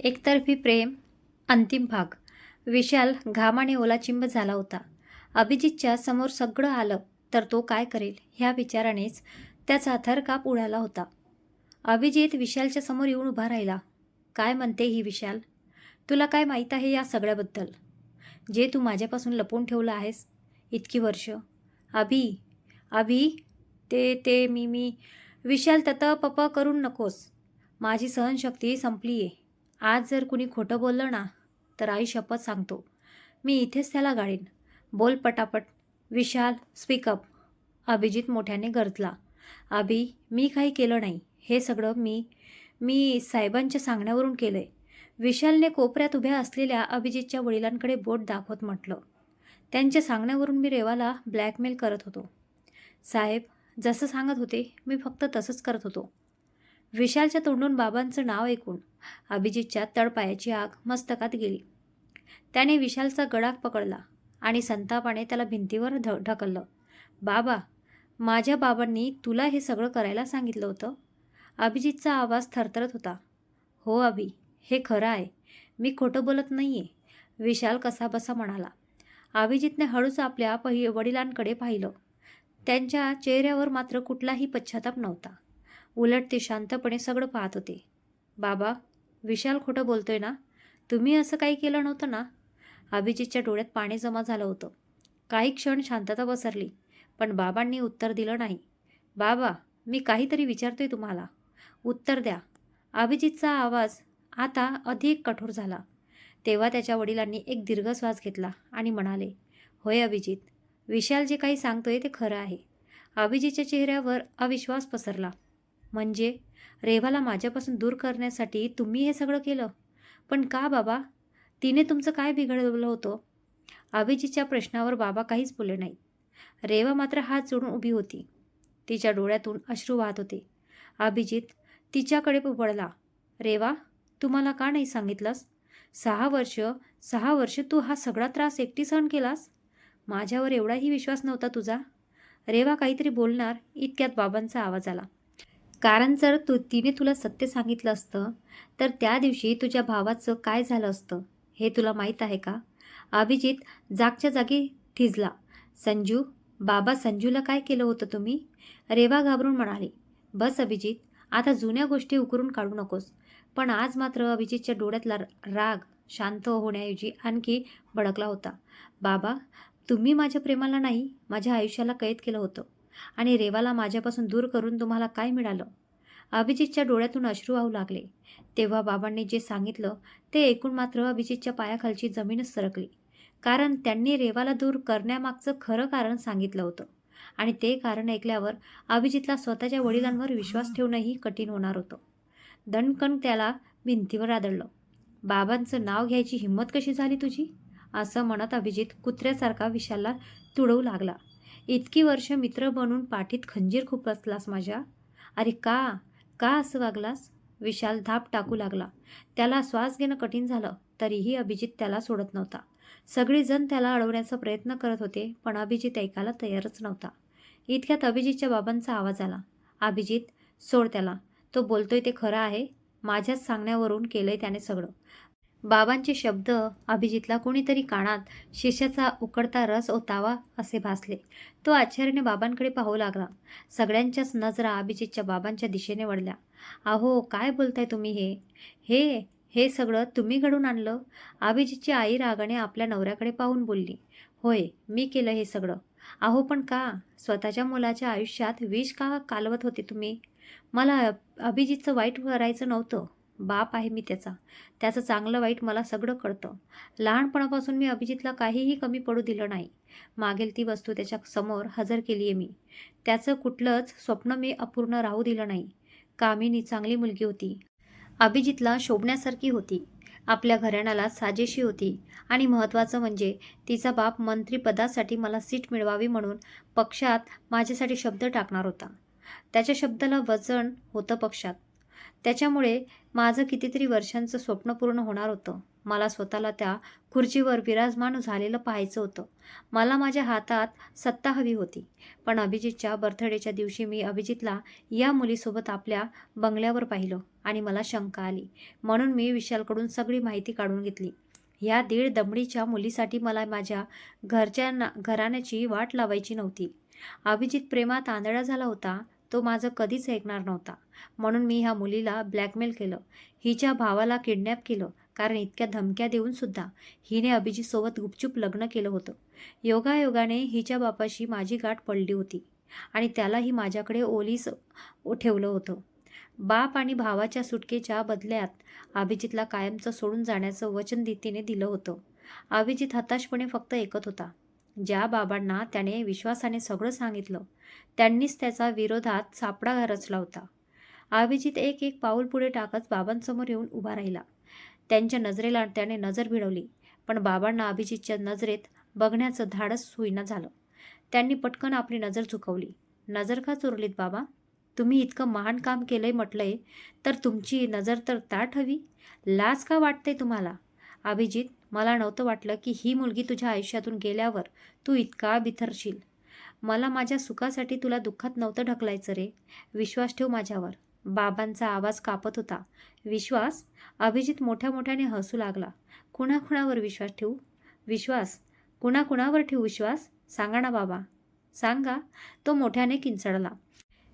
एकतर्फी प्रेम अंतिम भाग. विशाल घामाने ओलाचिंब झाला होता. अभिजितच्या समोर सगळं आलं तर तो काय करेल ह्या विचारानेच त्याचा थरकाप उडाला होता. अभिजित विशालच्या समोर येऊन उभा राहिला. काय म्हणते ही विशाल? तुला काय माहीत आहे या सगळ्याबद्दल, जे तू माझ्यापासून लपवून ठेवलं आहेस इतकी वर्ष? अभि अभि ते ते मी मी विशाल तत पप करून नकोस. माझी सहनशक्ती संपली आहे. आज जर कुणी खोटं बोललं ना तर आई शपथ सांगतो मी इथेच त्याला गाडीन. बोल पटापट विशाल, स्पीकअप. अभिजित मोठ्याने गरजला. अभि, मी काही केलं नाही. हे सगळं मी साहेबांच्या सांगण्यावरून केलं आहे. विशालने कोपऱ्यात उभ्या असलेल्या अभिजितच्या वडिलांकडे बोट दाखवत म्हटलं. त्यांच्या सांगण्यावरून मी रेवाला ब्लॅकमेल करत होतो. साहेब जसं सांगत होते मी फक्त तसंच करत होतो. विशालच्या तोंडून बाबांचं नाव ऐकून अभिजितच्या तळपायाची आग मस्तकात गेली. त्याने विशालचा गळा पकडला आणि संतापाने त्याला भिंतीवर ढकललं. बाबा, माझ्या बाबांनी तुला हे सगळं करायला सांगितलं होतं? अभिजितचा आवाज थरथरत होता. हो अभि, हे खरं आहे. मी खोटं बोलत नाही आहे, विशाल कसाबसा म्हणाला. अभिजितने हळूच आपल्या वडिलांकडे पाहिलं. त्यांच्या चेहऱ्यावर मात्र कुठलाही पश्चाताप नव्हता. उलट ते शांतपणे सगळं पाहत होते. बाबा, विशाल खोटं बोलतोय ना? तुम्ही असं काही केलं नव्हतं ना? अभिजितच्या डोळ्यात पाणी जमा झालं होतं. काही क्षण शांतता पसरली, पण बाबांनी उत्तर दिलं नाही. बाबा, मी काहीतरी विचारतोय तुम्हाला, उत्तर द्या. अभिजितचा आवाज आता अधिक कठोर झाला. तेव्हा त्याच्या वडिलांनी एक दीर्घ श्वास घेतला आणि म्हणाले, होय अभिजित, विशाल जे काही सांगतोय ते खरं आहे. अभिजितच्या चेहऱ्यावर अविश्वास पसरला. म्हणजे रेवाला माझ्यापासून दूर करण्यासाठी तुम्ही हे सगळं केलं? पण का बाबा? तिने तुमचं काय बिघडवलं होतं? अभिजितच्या प्रश्नावर बाबा काहीच बोलले नाहीत. रेवा मात्र हात जोडून उभी होती. तिच्या डोळ्यातून अश्रू वाहत होते. अभिजित तिच्याकडे वळला. रेवा, तू मला का नाही सांगितलंस? 6 वर्ष तू हा सगळा त्रास एकटी सहन केलास. माझ्यावर एवढाही विश्वास नव्हता तुझा? रेवा काहीतरी बोलणार इतक्यात बाबांचा आवाज आला. कारण जर तिने तुला सत्य सांगितलं असतं तर त्या दिवशी तुझ्या भावाचं काय झालं असतं हे तुला माहीत आहे का? अभिजित जागच्या जागी थिजला. संजू, बाबा संजूला काय केलं होतं तुम्ही? रेवा घाबरून म्हणाली. बस अभिजित, आता जुन्या गोष्टी उकरून काढू नकोस. पण आज मात्र अभिजितच्या डोळ्यातला राग शांत होण्याऐवजी आणखी भडकला होता. बाबा, तुम्ही माझ्या प्रेमाला नाही, माझ्या आयुष्याला कैद केलं होतं आणि रेवाला माझ्यापासून दूर करून तुम्हाला काय मिळालं? अभिजितच्या डोळ्यातून अश्रू वाहू लागले. तेव्हा बाबांनी जे सांगितलं ते ऐकून मात्र अभिजितच्या पायाखालची जमीनच सरकली. कारण त्यांनी रेवाला दूर करण्यामागचं खरं कारण सांगितलं होतं आणि ते कारण ऐकल्यावर अभिजितला स्वतःच्या वडिलांवर विश्वास ठेवणंही कठीण होणार होतं. दणकन त्याला भिंतीवर आदळलं. बाबांचं नाव घ्यायची हिंमत कशी झाली तुझी? असं म्हणत अभिजित कुत्र्यासारखा विशालला तुडवू लागला. इतकी वर्ष मित्र बनून पाठीत खंजीर खुपसलास माझ्या. अरे का का असं वागलास? विशाल धाप टाकू लागला. त्याला श्वास घेणं कठीण झालं तरीही अभिजित त्याला सोडत नव्हता. सगळेजण त्याला अडवण्याचा प्रयत्न करत होते पण अभिजित ऐकायला तयारच नव्हता. इतक्यात अभिजितच्या बाबांचा आवाज आला. अभिजित, सोड त्याला. तो बोलतोय ते खरं आहे. माझ्याच सांगण्यावरून केलंय त्याने सगळं. बाबांचे शब्द अभिजितला कोणीतरी कानात शिश्याचा उकडता रस ओतावा असे भासले. तो आश्चर्याने बाबांकडे पाहू लागला. सगळ्यांच्याच नजरा अभिजितच्या बाबांच्या दिशेने वळल्या. अहो, काय बोलताय तुम्ही? हे हे सगळं तुम्ही घडून आणलं? अभिजितची आई रागाने आपल्या नवऱ्याकडे पाहून बोलली. होय, मी केलं हे सगळं. अहो, पण का? स्वतःच्या मुलाच्या आयुष्यात विष का कालवत होते तुम्ही? मला अभिजितचं वाईट करायचं नव्हतं. बाप आहे मी त्याचं चांगलं वाईट मला सगळं कळतं. लहानपणापासून मी अभिजितला काहीही कमी पडू दिलं नाही. मागेल ती वस्तू त्याच्या समोर हजर केली आहे मी. त्याचं कुठलंच स्वप्न मी अपूर्ण राहू दिलं नाही. कामिनी चांगली मुलगी होती. अभिजितला शोभण्यासारखी होती. आपल्या घराण्याला साजेशी होती आणि महत्त्वाचं म्हणजे तिचा बाप मंत्रिपदासाठी मला सीट मिळवावी म्हणून पक्षात माझ्यासाठी शब्द टाकणार होता. त्याच्या शब्दाला वजन होतं पक्षात. त्याच्यामुळे माझं कितीतरी वर्षांचं स्वप्न पूर्ण होणार होतं. मला स्वतःला त्या खुर्चीवर विराजमान झालेलं पाहायचं होतं. मला माझ्या हातात सत्ता हवी होती. पण अभिजितच्या बर्थडेच्या दिवशी मी अभिजितला या मुलीसोबत आपल्या बंगल्यावर पाहिलं आणि मला शंका आली. म्हणून मी विशालकडून सगळी माहिती काढून घेतली. ह्या 1.5 दमडीच्या मुलीसाठी मला माझ्या घराण्याची वाट लावायची नव्हती. अभिजित प्रेमात आंधळा झाला होता. तो माझं कधीच ऐकणार नव्हता. म्हणून मी ह्या मुलीला ब्लॅकमेल केलं. हिच्या भावाला किडनॅप केलं. कारण इतक्या धमक्या देऊन सुद्धा हिने अभिजितसोबत गुपचूप लग्न केलं होतं. योगायोगाने हिच्या बापाशी माझी गाठ पडली होती आणि त्यालाही माझ्याकडे ओलीस ठेवलं होतं. बाप आणि भावाच्या सुटकेच्या बदल्यात अभिजितला कायमचं सोडून जाण्याचं वचन तिने दिलं होतं. अभिजित हताशपणे फक्त ऐकत होता. ज्या बाबांना त्याने विश्वासाने सगळं सांगितलं त्यांनीच त्याचा विरोधात सापळा रचला होता. अभिजित एक एक पाऊल पुढे टाकत बाबांसमोर येऊन उभा राहिला. त्यांच्या नजरेला त्याने नजर भिडवली. पण बाबांना अभिजितच्या नजरेत बघण्याचं धाडस होईना झालं. त्यांनी पटकन आपली नजर झुकवली. नजर का चोरलीत बाबा? तुम्ही इतकं महान काम केलंय म्हटलंय तर तुमची नजर तर ताठ हवी. लाज का वाटते तुम्हाला? अभिजित, मला नव्हतं वाटलं की ही मुलगी तुझ्या आयुष्यातून गेल्यावर तू इतका बिथरशील. मला माझ्या सुखासाठी तुला दुःखात नव्हतं ढकलायचं रे. विश्वास ठेव माझ्यावर. बाबांचा आवाज कापत होता. विश्वास? अभिजित मोठ्या मोठ्याने हसू लागला. कुणाकुणावर विश्वास ठेवू? विश्वास? कुणाकुणावर ठेवू विश्वास? सांगा ना बाबा, सांगा. तो मोठ्याने किंचाळला.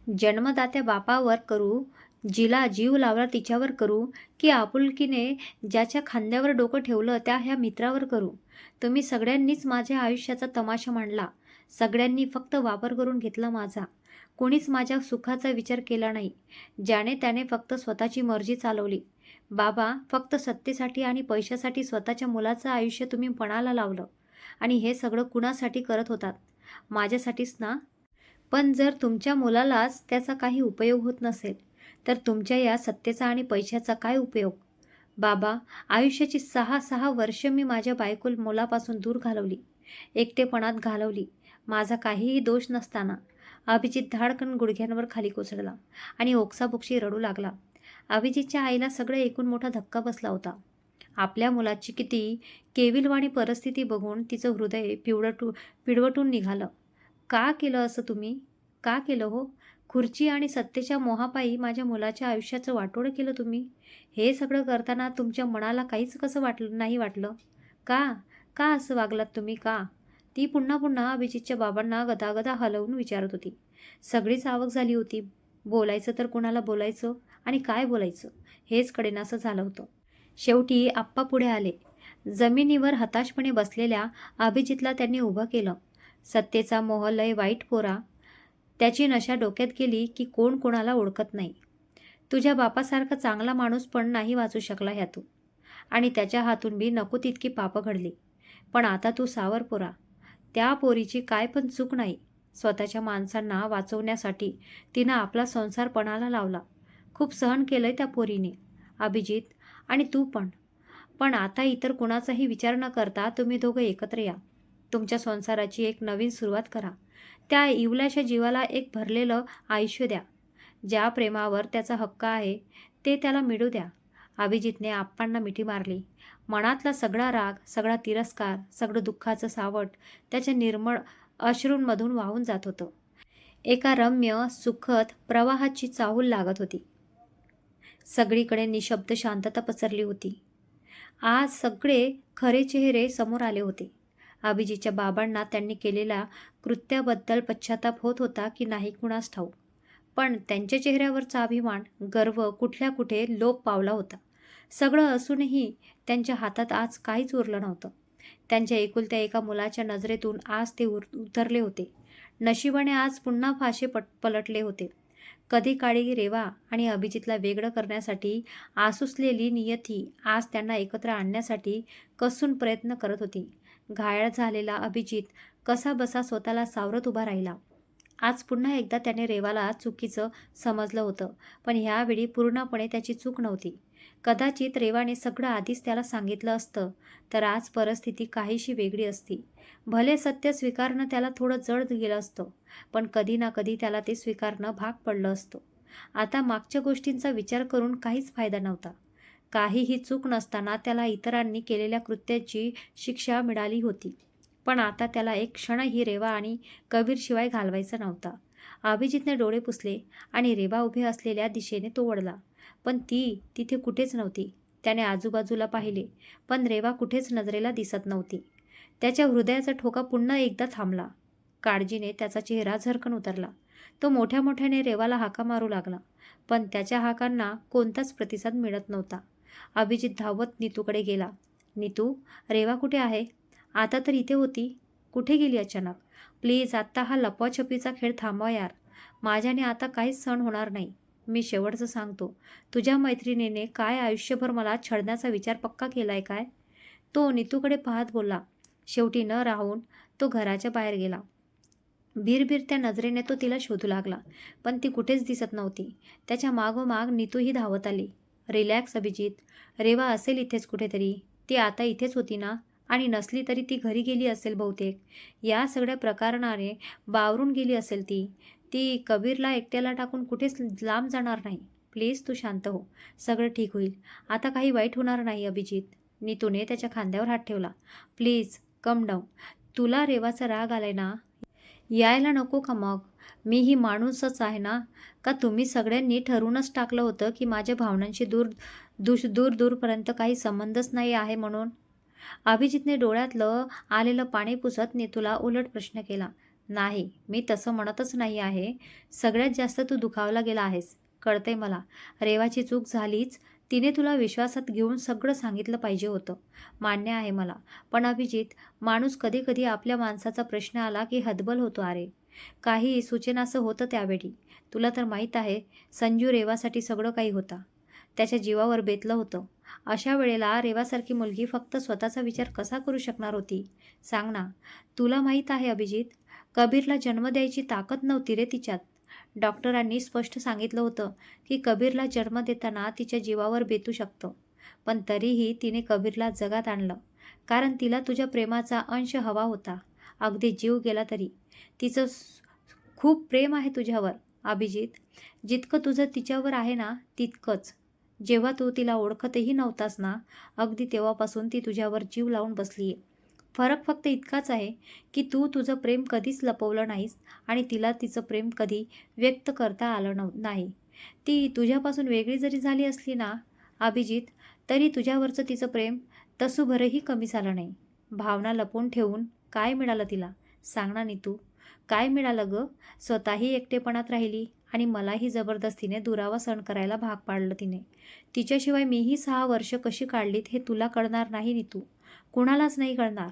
जन्मदात्या बापावर करू, जिला जीव लावला तिच्यावर करू, की आपुलकीने ज्याच्या खांद्यावर डोकं ठेवलं त्या ह्या मित्रावर करू? तुम्ही सगळ्यांनीच माझ्या आयुष्याचा तमाशा मांडला. सगळ्यांनी फक्त वापर करून घेतला माझा. कोणीच माझ्या सुखाचा विचार केला नाही. ज्याने त्याने फक्त स्वतःची मर्जी चालवली. बाबा, फक्त सत्तेसाठी आणि पैशासाठी स्वतःच्या मुलाचं आयुष्य तुम्ही पणाला लावलं. आणि हे सगळं कुणासाठी करत होतात? माझ्यासाठीच ना? पण जर तुमच्या मुलालाच त्याचा काही उपयोग होत नसेल तर तुमच्या या सत्तेचा आणि पैशाचा काय उपयोग? बाबा, आयुष्याची 6 वर्ष मी माझ्या बायको मुलापासून दूर घालवली, एकटेपणात घालवली. माझा काहीही दोष नसताना. अभिजित धाडकन गुडघ्यांवर खाली कोसळला आणि ओक्साबोक्शी रडू लागला. अभिजितच्या आईला सगळं ऐकून मोठा धक्का बसला होता. आपल्या मुलाची किती केविलवाणी परिस्थिती बघून तिचं हृदय पिळवटून निघालं. का केलं असं तुम्ही? का केलं हो? खुर्ची आणि सत्तेच्या मोहापायी माझ्या मुलाच्या आयुष्याचं वाटोळं केलं तुम्ही. हे सगळं करताना तुमच्या मनाला काहीच कसं नाही वाटलं? का? का असं वागलात तुम्ही का? ती पुन्हा पुन्हा अभिजितच्या बाबांना गदागदा हलवून विचारत होती. सगळीच आवक झाली होती. बोलायचं तर कुणाला बोलायचं आणि काय बोलायचं हेच कळेनासं झालं होतं. शेवटी आप्पा पुढे आले. जमिनीवर हताशपणे बसलेल्या अभिजितला त्यांनी उभं केलं. सत्तेचा मोह लय वाईट पोरा. त्याची नशा डोक्यात गेली की कोण कोणाला ओळखत नाही. तुझ्या बापासारखा चांगला माणूस पण नाही वाचू शकला ह्यातून. आणि त्याच्या हातून बी नको तितकी पापं घडली. पण आता तू सावर पोरा. त्या पोरीची काय पण चूक नाही. स्वतःच्या माणसांना वाचवण्यासाठी तिनं आपला संसार पणाला लावला. खूप सहन केलंय त्या पोरीने. अभिजित, आणि तू पण. पण आता इतर कुणाचाही विचार न करता तुम्ही दोघं एकत्र या. तुमच्या संसाराची एक नवीन सुरुवात करा. त्या इवल्याच्या जीवाला एक भरलेलं आयुष्य द्या. ज्या प्रेमावर त्याचा हक्क आहे ते त्याला मिळू द्या. अभिजितने आप्पांना मिठी मारली. मनातला सगळा राग, सगळा तिरस्कार, सगळं दुःखाचं सावट त्याच्या निर्मळ अश्रूंमधून वाहून जात होतं. एका रम्य सुखद प्रवाहाची चाहूल लागत होती. सगळीकडे निशब्द शांतता पसरली होती. आज सगळे खरे चेहरे समोर आले होते. अभिजीतच्या बाबांना त्यांनी केलेल्या कृत्याबद्दल पश्चाताप होत होता की नाही कुणास ठाऊक. पण त्यांच्या चेहऱ्यावरचा अभिमान, गर्व कुठल्या कुठे लोप पावला होता. सगळं असूनही त्यांच्या हातात आज काहीच उरलं नव्हतं. त्यांच्या एकुलत्या एका मुलाच्या नजरेतून आज ते उतरले होते. नशिबाने आज पुन्हा फाशे पलटले होते. कधी काळी रेवा आणि अभिजितला वेगळं करण्यासाठी आसुसलेली नियती आज त्यांना एकत्र आणण्यासाठी कसून प्रयत्न करत होती. घायाळ झालेला अभिजित कसा बसा स्वतःला सावरत उभा राहिला. आज पुन्हा एकदा त्याने रेवाला चुकीचं समजलं होतं. पण ह्यावेळी पूर्णपणे त्याची चूक नव्हती. कदाचित रेवाने सगळं आधीच त्याला सांगितलं असतं तर आज परिस्थिती काहीशी वेगळी असती. भले सत्य स्वीकारणं त्याला थोडं जड गेलं असतं, पण कधी ना कधी त्याला ते स्वीकारणं भाग पडलं असतं. आता मागच्या गोष्टींचा विचार करून काहीच फायदा नव्हता. काहीही चूक नसताना त्याला इतरांनी केलेल्या कृत्याची शिक्षा मिळाली होती. पण आता त्याला एक क्षणही रेवा आणि कबीरशिवाय घालवायचा नव्हता. अभिजितने डोळे पुसले आणि रेवा उभे असलेल्या दिशेने तो वळला. पण ती तिथे कुठेच नव्हती. त्याने आजूबाजूला पाहिले, पण रेवा कुठेच नजरेला दिसत नव्हती. त्याच्या हृदयाचा ठोका पुन्हा एकदा थांबला. काळजीने त्याचा चेहरा झरकन उतरला. तो मोठ्या मोठ्याने रेवाला हाका मारू लागला, पण त्याच्या हाकांना कोणताच प्रतिसाद मिळत नव्हता. अभिजित धावत नीतूकडे गेला. नीतू, रेवा कुठे आहे? आता तर इथे होती. कुठे गेली अचानक? प्लीज आत्ता हा लपवाछपीचा खेळ थांबवा यार. माझ्याने आता काहीच सहन होणार नाही. मी शेवटचं सांगतो, तुझ्या मैत्रिणीने काय आयुष्यभर मला छळण्याचा विचार पक्का केलाय काय? तो नीतूकडे पाहत बोलला. शेवटी न राहून तो घराच्या बाहेर गेला. भिरभिरत्या नजरेने तो तिला शोधू लागला, पण ती कुठेच दिसत नव्हती. त्याच्या मागोमाग नीतूही धावत आली. रिलॅक्स अभिजित, रेवा असेल इथेच कुठेतरी. ती आता इथेच होती ना? आणि नसली तरी ती घरी गेली असेल बहुतेक. या सगळ्या प्रकरणाने बावरून गेली असेल ती. ती कबीरला एकट्याला टाकून कुठेच लांब जाणार नाही. प्लीज तू शांत हो. सगळं ठीक होईल. आता काही वाईट होणार नाही अभिजित. नीतूने त्याच्या खांद्यावर हात ठेवला. Please come down. तुला रेवाचा राग आलाय ना? यायला नको का मग? मीही माणूसच आहे ना? का तुम्ही सगळ्यांनी ठरवूनच टाकलं होतं की माझ्या भावनांशी दूरपर्यंत काही संबंधच नाही आहे म्हणून? अभिजितने डोळ्यातलं आलेलं पाणी पुसत नीतूला उलट प्रश्न केला. नाही, मी तसं म्हणतच नाही आहे. सगळ्यात जास्त तू दुखावला गेला आहेस. कळतंय मला. रेवाची चूक झालीच. तिने तुला विश्वासात घेऊन सगळं सांगितलं पाहिजे होतं. मान्य आहे मला. पण अभिजित, माणूस कधी कधी आपल्या माणसाचा प्रश्न आला की हतबल होतो अरे. काही सूचनाचं होतं त्यावेळी. तुला तर माहीत आहे, संजू रेवासाठी सगळं काही होता. त्याच्या जीवावर बेतलं होतं. अशा वेळेला रेवासारखी मुलगी फक्त स्वतःचा विचार कसा करू शकणार होती? सांग ना. तुला माहीत आहे अभिजित, कबीरला जन्म द्यायची ताकद नव्हती रे तिच्यात. डॉक्टरांनी स्पष्ट सांगितलं होतं की कबीरला जन्म देताना तिच्या जीवावर बेतू शकतं. पण तरीही तिने कबीरला जगात आणलं. कारण तिला तुझ्या प्रेमाचा अंश हवा होता. अगदी जीव गेला तरी. तिचं खूप प्रेम आहे तुझ्यावर अभिजित. जितकं तुझं तिच्यावर आहे ना, तितकंच. जेव्हा तू तिला ओळखतही नव्हतास ना, अगदी तेव्हापासून ती तुझ्यावर जीव लावून बसली आहे. फरक फक्त इतकाच आहे की तू तुझं प्रेम कधीच लपवलं नाहीस आणि तिला तिचं प्रेम कधी व्यक्त करता आलं नाही. ती तुझ्यापासून वेगळी जरी झाली असली ना अभिजित, तरी तुझ्यावरचं तिचं प्रेम तसूभरही कमी झालं नाही. भावना लपवून ठेवून काय मिळालं तिला? सांग ना नीतू, काय मिळालं गं? स्वतःही एकटेपणात राहिली आणि मलाही जबरदस्तीने दुरावा सहन करायला भाग पाडलं तिने. तिच्याशिवाय मीही 6 वर्ष कशी काढलीत हे तुला कळणार नाही नीतू. कुणालाच नाही कळणार.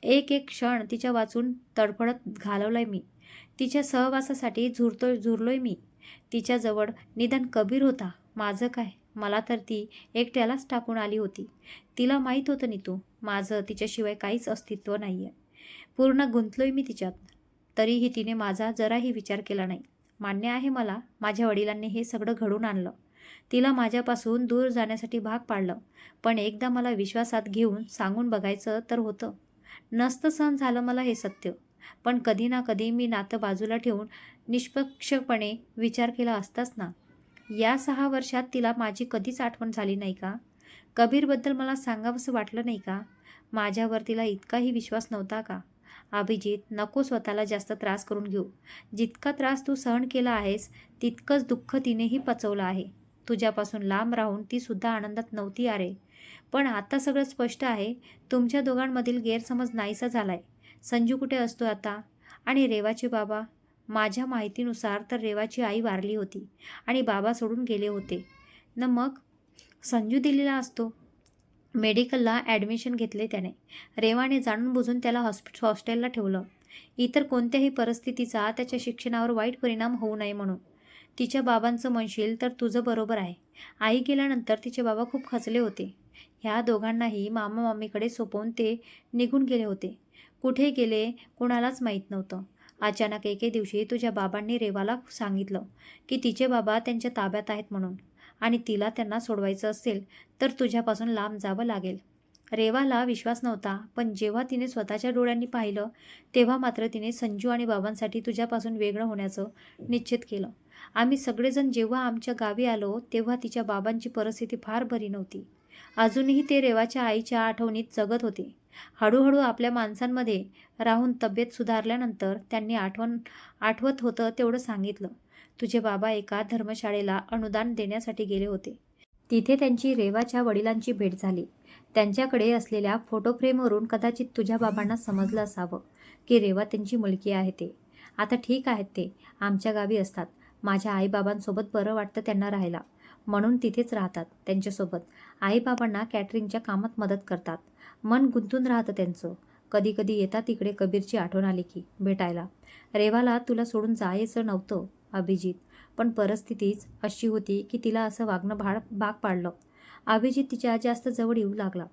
एक एक क्षण तिच्या वाचून तडफडत घालवलाय मी. तिच्या सहवासासाठी झुरलोय मी. तिच्याजवळ निदान कबीर होता. माझं काय? मला तर ती एकट्यालाच टाकून आली होती. तिला माहीत होतं नीतू, माझं तिच्याशिवाय काहीच अस्तित्व नाही आहे. पूर्ण गुंतलोय मी तिच्यात. तरीही तिने माझा जराही विचार केला नाही. मान्य आहे मला, माझ्या वडिलांनी हे सगळं घडवून आणलं. तिला माझ्यापासून दूर जाण्यासाठी भाग पाडलं. पण एकदा मला विश्वासात घेऊन सांगून बघायचं तर होतं. नसतं सहन झालं मला हे सत्य. पण कधी ना कधी मी नातं बाजूला ठेवून निष्पक्षपणे विचार केला असताच ना. या 6 वर्षात तिला माझी कधीच आठवण झाली नाही का? कबीरबद्दल मला सांगावंसं वाटलं नाही का? माझ्यावर तिला इतकाही विश्वास नव्हता का? अभिजित, नको स्वतःला जास्त त्रास करून घेऊ. जितका त्रास तू सहन केला आहेस, तितकंच दुःख तिनेही पचवलं आहे. तुझ्यापासून लांब राहून ती सुद्धा आनंदात नव्हती अरे. पण आता सगळं स्पष्ट आहे. तुमच्या दोघांमधील गैरसमज नाहीसा झालाय. संजू कुठे असतो आता? आणि रेवाचे बाबा? माझ्या माहितीनुसार तर रेवाची आई वारली होती आणि बाबा सोडून गेले होते न मग? संजू दिल्लीला असतो. मेडिकलला ॲडमिशन घेतले त्याने. रेवाने जाणून बुजून त्याला हॉस्टेलला ठेवलं. इतर कोणत्याही परिस्थितीचा त्याच्या शिक्षणावर वाईट परिणाम होऊ नये म्हणून. तिच्या बाबांचं म्हणशील तर तुझं बरोबर आहे. आई गेल्यानंतर तिचे बाबा खूप खचले होते. ह्या दोघांनाही मामा मामीकडे सोपवून ते निघून गेले होते. कुठे गेले कुणालाच माहीत नव्हतं. अचानक एके दिवशी तुझ्या बाबांनी रेवाला सांगितलं की तिचे बाबा त्यांच्या ताब्यात आहेत म्हणून, आणि तिला त्यांना सोडवायचं असेल तर तुझ्यापासून लांब जावं लागेल. रेवाला विश्वास नव्हता, पण जेव्हा तिने स्वतःच्या डोळ्यांनी पाहिलं तेव्हा मात्र तिने संजू आणि बाबांसाठी तुझ्यापासून वेगळं होण्याचं निश्चित केलं. आम्ही सगळेजण जेव्हा आमच्या गावी आलो तेव्हा तिच्या बाबांची परिस्थिती फार बरी नव्हती. अजूनही ते रेवाच्या आईच्या आठवणीत जगत होते. हळूहळू आपल्या माणसांमध्ये राहून तब्येत सुधारल्यानंतर त्यांनी आठवत होतं तेवढं सांगितलं. तुझे बाबा एका धर्मशाळेला अनुदान देण्यासाठी गेले होते. तिथे त्यांची रेवाच्या वडिलांची भेट झाली. त्यांच्याकडे असलेल्या फोटोफ्रेमवरून कदाचित तुझ्या बाबांना समजलं असावं की रेवा त्यांची मुलगी आहे ते. आता ठीक आहेत ते. आमच्या गावी असतात. माझ्या आईबाबांसोबत बरं वाटतं त्यांना राहायला. म्हणून तिथेच राहतात त्यांच्यासोबत. आईबाबांना कॅटरिंगच्या कामात मदत करतात. मन गुंतून राहतं त्यांचं. कधी कधी येतात इकडे कबीरची आठवण आली की भेटायला. रेवाला तुला सोडून जायचं नव्हतं अभिजित, पण परिस्थितीच अशी होती की तिला असं वागणं भाग पाडलं. अभिजित तिच्या जास्त जवळ येऊ लागला.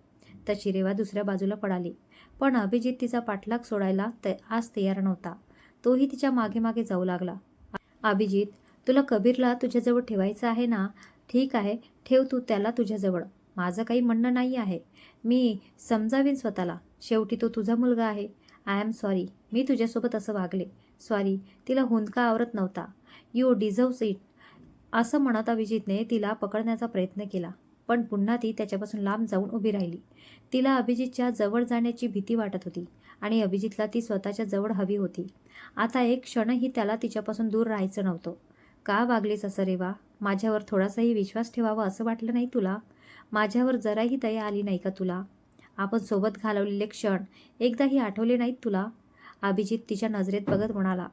तशी रेवा दुसऱ्या बाजूला पडाली. पण अभिजित तिचा पाठलाग सोडायला आज तयार नव्हता. तोही तिच्या मागे मागे जाऊ लागला. अभिजित, तुला कबीरला तुझ्याजवळ ठेवायचं आहे ना? ठीक आहे, ठेव तू त्याला तुझ्याजवळ. माझं काही म्हणणं नाही आहे. मी समजावीन स्वतःला. शेवटी तो तुझा मुलगा आहे. आय एम सॉरी, मी तुझ्यासोबत असं वागले. सॉरी. तिला हुंदका आवरत नव्हता. यू डिझर्व्स इट असं म्हणत अभिजितने तिला पकडण्याचा प्रयत्न केला. पण पुन्हा ती त्याच्यापासून लांब जाऊन उभी राहिली. तिला अभिजितच्या जवळ जाण्याची भीती वाटत होती आणि अभिजितला ती स्वतःच्या जवळ हवी होती. आता एक क्षणही त्याला तिच्यापासून दूर राहायचं नव्हतं. का वागलीस असं रेवा? माझ्यावर थोडासाही विश्वास ठेवावा असं वाटलं नाही तुला? माझ्यावर जराही दया आली नाही का तुला? आपण सोबत घालवलेले क्षण एकदाही आठवले नाहीत तुला? अभिजित तिच्या नजरेत बघत म्हणाला.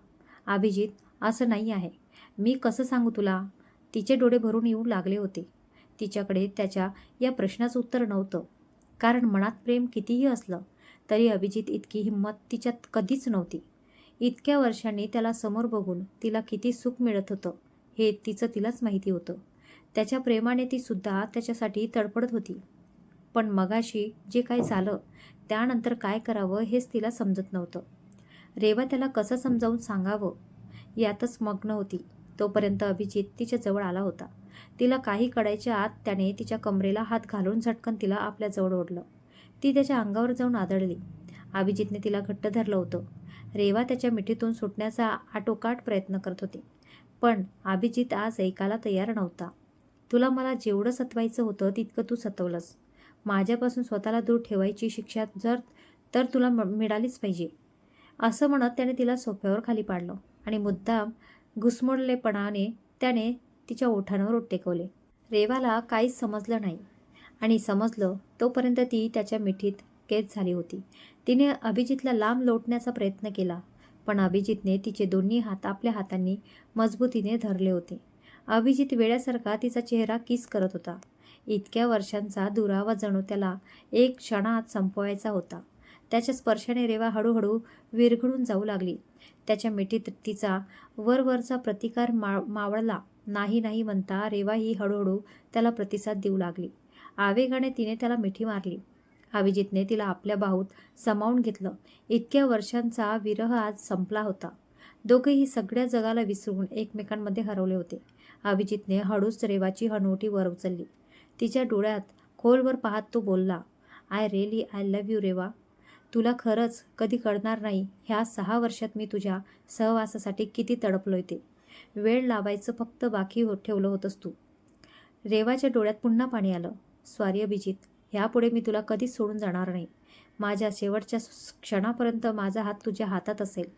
अभिजित, असं नाही आहे. मी कसं सांगू तुला? तिचे डोळे भरून येऊ लागले होते. तिच्याकडे त्याच्या या प्रश्नाचं उत्तर नव्हतं. कारण मनात प्रेम कितीही असलं तरी अभिजित इतकी हिंमत तिच्यात कधीच नव्हती. इतक्या वर्षांनी त्याला समोर बघून तिला किती सुख मिळत होतं हे तिचं तिलाच माहिती होतं. त्याच्या प्रेमाने ती सुद्धा त्याच्यासाठी तडफडत होती. पण मगाशी जे काही झालं त्यानंतर काय करावं हेच तिला समजत नव्हतं. रेवा त्याला कसं समजावून सांगावं यातच मग्न होती. तोपर्यंत अभिजित तिच्या जवळ आला होता. तिला काही कळायच्या आत त्याने तिच्या कमरेला हात घालून झटकन तिला आपल्या जवळ ओढलं. ती त्याच्या अंगावर जाऊन आदळली. अभिजितने तिला घट्ट धरलं होतं. रेवा त्याच्या मिठीतून सुटण्याचा आटोकाट प्रयत्न करत होती. पण अभिजित आज ऐकायला तयार नव्हता. तुला मला जेवढं सतवायचं होतं तितकं तू सतवलंस. माझ्यापासून स्वतःला दूर ठेवायची शिक्षा तर तुला मिळालीच पाहिजे. असं म्हणत त्याने तिला सोफ्यावर खाली पाडलं आणि मुद्दाम घुसमोडलेपणाने त्याने तिच्या ओठांवर ओठ टेकवले. रेवाला काहीच समजलं नाही आणि समजलं तोपर्यंत ती त्याच्या मिठीत कैद झाली होती. तिने अभिजितला लांब लोटण्याचा प्रयत्न केला, पण अभिजितने तिचे दोन्ही हात आपल्या हातांनी मजबूतीने धरले होते. अभिजित वेड्यासारखा तिचा चेहरा किस करत होता. इतक्या वर्षांचा दुरावा जणू त्याला एक क्षणात संपवायचा होता. त्याच्या स्पर्शाने रेवा हळूहळू विरघळून जाऊ लागली. त्याच्या मिठीत तिचा वरवरचा प्रतिकार मावळला. नाही नाही म्हणता रेवा ही हळूहळू त्याला प्रतिसाद देऊ लागली. आवेगाने तिने त्याला मिठी मारली. अभिजितने तिला आपल्या बाहूत सामावून घेतलं. इतक्या वर्षांचा विरह आज संपला होता. दोघेही सगळ्या जगाला विसरून एकमेकांमध्ये हरवले होते. अभिजितने हळूच रेवाची हनुवटी वर उचलली. तिच्या डोळ्यात खोलवर पाहत तो बोलला, आय लव्ह यू रेवा. तुला खरंच कधी कळणार नाही ह्या 6 वर्षात मी तुझ्या सहवासासाठी किती तडपलोय ते. वेळ लावायचं फक्त बाकी ठेवलं होतंस तू. रेवाच्या डोळ्यात पुन्हा पाणी आलं. सॉरी अभिजित, ह्यापुढे मी तुला कधीच सोडून जाणार नाही. माझ्या शेवटच्या क्षणापर्यंत माझा हात तुझ्या हातात असेल.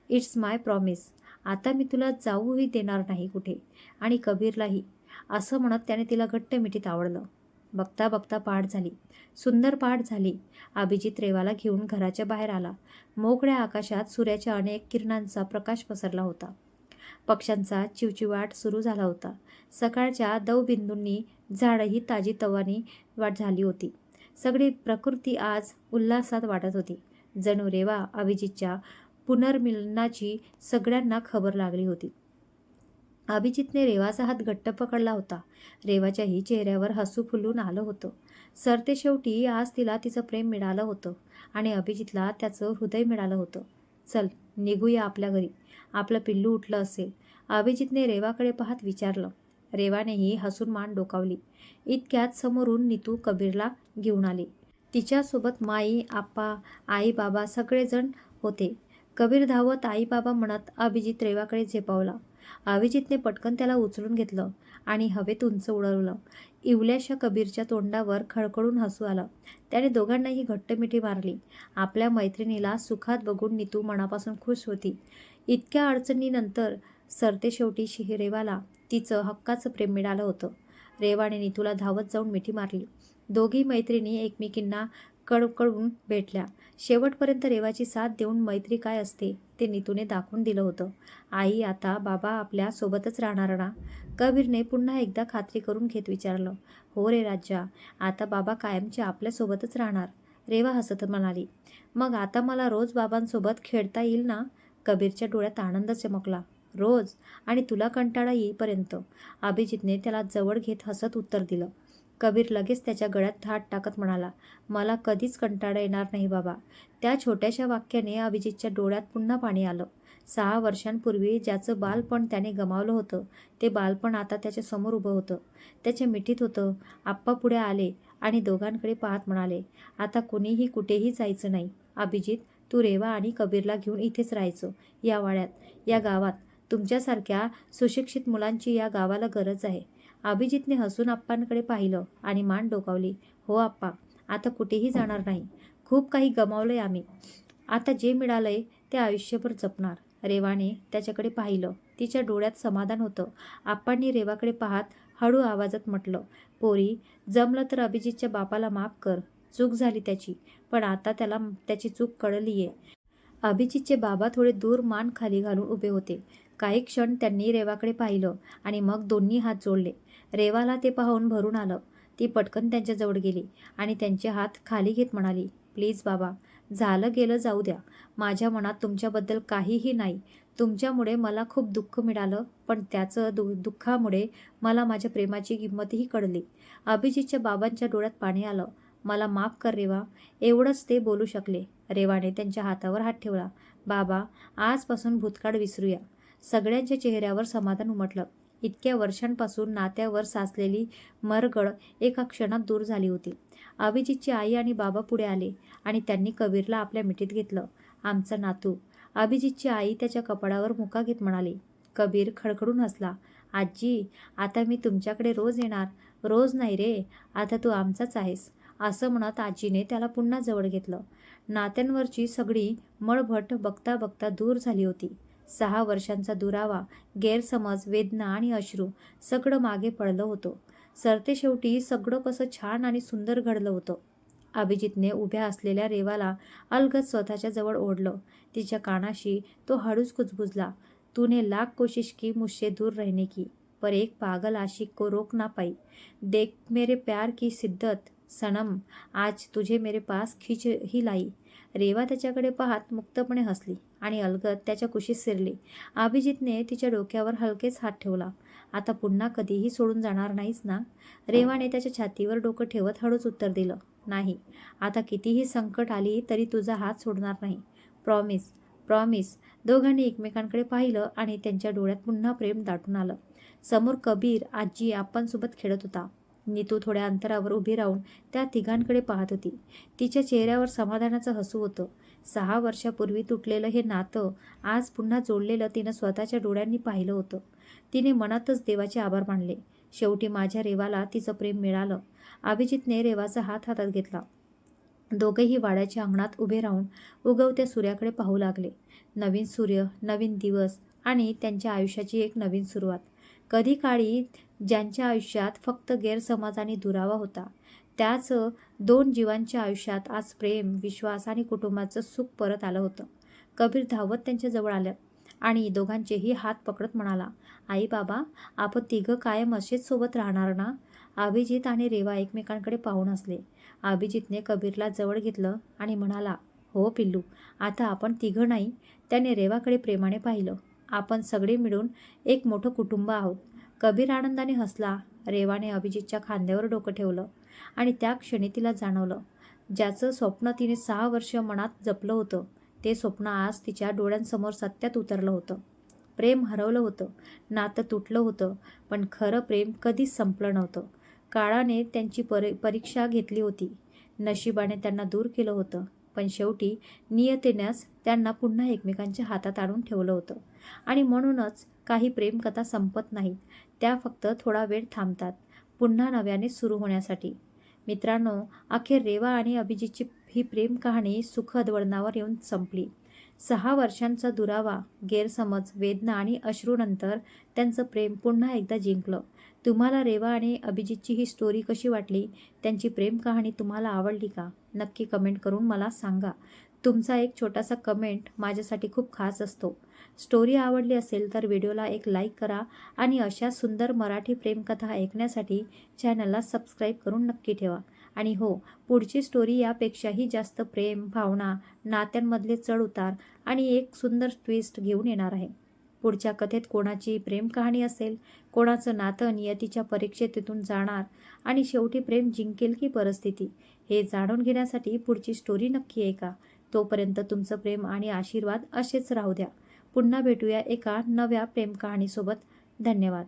It's my promise. आता मी तुला जाऊही देणार नाही कुठे, आणि कबीरलाही. असं म्हणत त्याने तिला घट्ट मिठीत आवडलं. बघता बघता पहाट झाली. सुंदर पहाट झाली. अभिजित रेवाला घेऊन घराच्या बाहेर आला. मोकळ्या आकाशात सूर्याच्या अनेक किरणांचा प्रकाश पसरला होता. पक्ष्यांचा चिवचिवाट सुरू झाला होता. सकाळच्या दवबिंदूंनी झाडही ताजीतवानी वाट झाली होती. सगळी प्रकृती आज उल्हासात वाटत होती. जणू रेवा अभिजितच्या पुनर्मिलनाची सगळ्यांना खबर लागली होती. अभिजितने रेवाचा हात घट्ट पकडला होता. रेवाच्याही चेहऱ्यावर हसू फुलून आलं होतं. सरतेशेवटी आज तिला तिचं प्रेम मिळालं होतं आणि अभिजितला त्याचं हृदय मिळालं होतं. चल निघूया आपल्या घरी. आपलं पिल्लू उठलं असेल. अभिजितने रेवाकडे पाहत विचारलं. रेवानेही हसून मान डोकावली. इतक्यात समोरून नीतू कबीरला घेऊन आली. तिच्यासोबत माई, आप्पा, आई, बाबा सगळेजण होते. कबीर धावत आई बाबा म्हणत अभिजित रेवाकडे झेपावला. अभिजितने पटकन त्याला उचलून घेतलं आणि हवेत उंच उडवलं. इवल्याशा कबीरच्या तोंडावर खळखळून हसू आलं. त्याने दोघांनाही घट्ट मिठी मारली. आपल्या मैत्रिणीला सुखात बघून नीतू मनापासून खुश होती. इतक्या अडचणीनंतर सरतेशेवटी रेवाला तिचं हक्काचं प्रेम मिळालं होतं. रेवाने नीतूला धावत जाऊन मिठी मारली. दोघी मैत्रिणी एकमेकींना कळकळून भेटल्या. शेवटपर्यंत रेवाची साथ देऊन मैत्री काय असते ते नीतूने दाखवून दिलं होतं. आई, आता बाबा आपल्या सोबतच राहणार ना? कबीरने पुन्हा एकदा खात्री करून घेत विचारलं. हो रे राजा, आता बाबा कायमचे आपल्यासोबतच राहणार, रेवा हसत म्हणाली. मग आता मला रोज बाबांसोबत खेळता येईल ना? कबीरच्या डोळ्यात आनंद चमकला. रोज? आणि तुला कंटाळा येईपर्यंत, अभिजितने त्याला जवळ घेत हसत उत्तर दिलं. कबीर लगेच त्याच्या गळ्यात हात टाकत म्हणाला, मला कधीच कंटाळा येणार नाही बाबा. त्या छोट्याशा वाक्याने अभिजितच्या डोळ्यात पुन्हा पाणी आलं. 6 वर्षांपूर्वी ज्याचं बालपण त्याने गमावलं होतं ते बालपण आता त्याच्या समोर उभं होतं, त्याच्या मिठीत होतं. आप्पा पुढे आले आणि दोघांकडे पाहत म्हणाले, आता कुणीही कुठेही जायचं नाही. अभिजित, तू रेवा आणि कबीरला घेऊन इथेच राहायचं, या वाड्यात, या गावात. तुमच्यासारख्या सुशिक्षित मुलांची या गावाला गरज आहे. अभिजितने हसून आप्पांकडे पाहिलं आणि मान डोकावली. हो आप्पा, आता कुठेही जाणार नाही. खूप काही गमावलंय आम्ही. आता जे मिळालंय ते आयुष्यभर जपणार. रेवाने त्याच्याकडे पाहिलं. तिच्या डोळ्यात समाधान होतं. आप्पांनी रेवाकडे पाहत हळू आवाजात म्हटलं, पोरी, जमलं तर अभिजितच्या बापाला माफ कर. चूक झाली त्याची, पण आता त्याला त्याची चूक कळलीये. अभिजितचे बाबा थोडे दूर मान खाली घालून उभे होते. काही क्षण त्यांनी रेवाकडे पाहिलं आणि मग दोन्ही हात जोडले. रेवाला ते पाहून भरून आलं. ती पटकन त्यांच्याजवळ गेली आणि त्यांचे हात खाली घेत म्हणाली, प्लीज बाबा, झालं गेलं जाऊ द्या. माझ्या मनात तुमच्याबद्दल काहीही नाही. तुमच्यामुळे मला खूप दुःख मिळालं, पण त्याचं दुःखामुळे मला माझ्या प्रेमाची किंमतही कळली. अभिजितच्या बाबांच्या डोळ्यात पाणी आलं. मला माफ कर रेवा, एवढंच ते बोलू शकले. रेवाने त्यांच्या हातावर हात ठेवला. बाबा, आजपासून भूतकाळ विसरूया. सगळ्यांच्या चेहऱ्यावर समाधान उमटलं. इतक्या वर्षांपासून नात्यावर साचलेली मरगळ एका क्षणात दूर झाली होती. अभिजितची आई आणि बाबा पुढे आले आणि त्यांनी कबीरला आपल्या मिठीत घेतलं. आमचा नातू. अभिजितची आई त्याच्या कपाळावर मुका घेत म्हणाली. कबीर खडखडून हसला. आजी, आता मी तुमच्याकडे रोज येणार. रोज नाही रे, आता तू आमचाच आहेस, असं म्हणत आजीने त्याला पुन्हा जवळ घेतलं. नात्यांवरची सगळी मळभट बघता बघता दूर झाली होती. 6 वर्षांचा दुरावा, गैरसमज, वेदना आणि अश्रू सगळं मागे पडलं होतं. सरतेशेवटी सगळं कसं छान आणि सुंदर घडलं होतं. अभिजितने उभ्या असलेल्या रेवाला अलगद स्वतःच्या जवळ ओढलं. तिच्या कानाशी तो हळूच कुजबुजला. तूने लाख कोशिश की मुझसे दूर रहने की, पर एक पागल आशिक को रोक ना पाई. देख मेरे प्यार की शिद्दत सनम, आज तुझे मेरे पास खींच ही लाई. रेवा त्याच्याकडे पाहत मुक्तपणे हसली आणि अलगद त्याच्या कुशीत शिरली. अभिजितने तिच्या डोक्यावर हलकेच हात ठेवला. आता पुन्हा कधीही सोडून जाणार नाहीस ना? रेवाने त्याच्या छातीवर डोकं ठेवत हळूच उत्तर दिलं. नाही, आता कितीही संकट आली तरी तुझा हात सोडणार नाही. Promise, promise. दोघांनी एकमेकांकडे पाहिलं आणि त्यांच्या डोळ्यात पुन्हा प्रेम दाटून आलं. समोर कबीर आजी आप्पांसोबत खेळत होता. नीतू थोड्या अंतरावर उभी राहून त्या तिघांकडे पाहत होती. तिच्या चेहऱ्यावर समाधानाचं हसू होतं. 6 वर्षापूर्वी तुटलेलं हे नातं आज पुन्हा जोडलेलं तिनं स्वतःच्या डोळ्यांनी पाहिलं होतं. तिने मनातच देवाचे आभार मानले. शेवटी माझ्या रेवाला तिचं प्रेम मिळालं. अभिजितने रेवाचा हात हातात घेतला. दोघेही वाड्याच्या अंगणात उभे राहून उगवत्या सूर्याकडे पाहू लागले. नवीन सूर्य, नवीन दिवस आणि त्यांच्या आयुष्याची एक नवीन सुरुवात. कधी काळी ज्यांच्या आयुष्यात फक्त गैरसमज आणि दुरावा होता, त्याच 2 जीवांच्या आयुष्यात आज प्रेम, विश्वास आणि कुटुंबाचं सुख परत आलं होतं. कबीर धावत त्यांच्या जवळ आलं आणि दोघांचेही हात पकडत म्हणाला, आई बाबा, आपण तिघं कायम असेच सोबत राहणार ना? अभिजित आणि रेवा एकमेकांकडे पाहून हसले. अभिजितने कबीरला जवळ घेतलं आणि म्हणाला, हो पिल्लू, आता आपण तिघं नाही. त्याने रेवाकडे प्रेमाने पाहिलं. आपण सगळे मिळून एक मोठं कुटुंब आहोत. कबीर आनंदाने हसला. रेवाने अभिजितच्या खांद्यावर डोकं ठेवलं आणि त्या क्षणी तिला जाणवलं, ज्याचं स्वप्न तिने 6 वर्ष मनात जपलं होतं ते स्वप्न आज तिच्या डोळ्यांसमोर सत्यात उतरलं होतं. प्रेम हरवलं होतं, नातं तुटलं होतं, पण खरं प्रेम कधीच संपलं नव्हतं. काळाने त्यांची परीक्षा घेतली होती. नशिबाने त्यांना दूर केलं होतं, पण शेवटी नियतीनेच त्यांना पुन्हा एकमेकांच्या हातात आणून ठेवलं होतं. आणि म्हणूनच काही प्रेमकथा संपत नाहीत, त्या फक्त थोडा वेळ थांबतात, पुन्हा नव्याने सुरू होण्यासाठी. मित्रांनो, अखेर रेवा आणि अभिजितची ही प्रेम कहाणी सुखद वळणावर येऊन संपली. 6 वर्षांचा दुरावा, गैरसमज, वेदना आणि अश्रूनंतर त्यांचं प्रेम पुन्हा एकदा जिंकलं. तुम्हाला रेवा आणि अभिजितची ही स्टोरी कशी वाटली? त्यांची प्रेम कहाणी तुम्हाला आवडली का? नक्की कमेंट करून मला सांगा. तुमचा एक छोटासा कमेंट माझ्यासाठी खूप खास असतो. स्टोरी आवडली असेल तर व्हिडिओला एक लाईक करा आणि अशा सुंदर मराठी प्रेमकथा ऐकण्यासाठी चॅनलला सबस्क्राईब करून नक्की ठेवा. आणि हो, पुढची स्टोरी यापेक्षाही जास्त प्रेम, भावना, नात्यांमधले चढ-उतार आणि एक सुंदर ट्विस्ट घेऊन येणार आहे. पुढच्या कथेत कोणाची प्रेम कहाणी असेल, कोणाचं नातं नियतीच्या परीक्षेतून जाणार आणि शेवटी प्रेम जिंकेल की परिस्थिती, हे जाणून घेण्यासाठी पुढची स्टोरी नक्की ऐका. तोपर्यंत तुमचं प्रेम आणि आशीर्वाद असेच राहू द्या. पुन्हा भेटूया एका नव्या प्रेम कहाणीसोबत. धन्यवाद.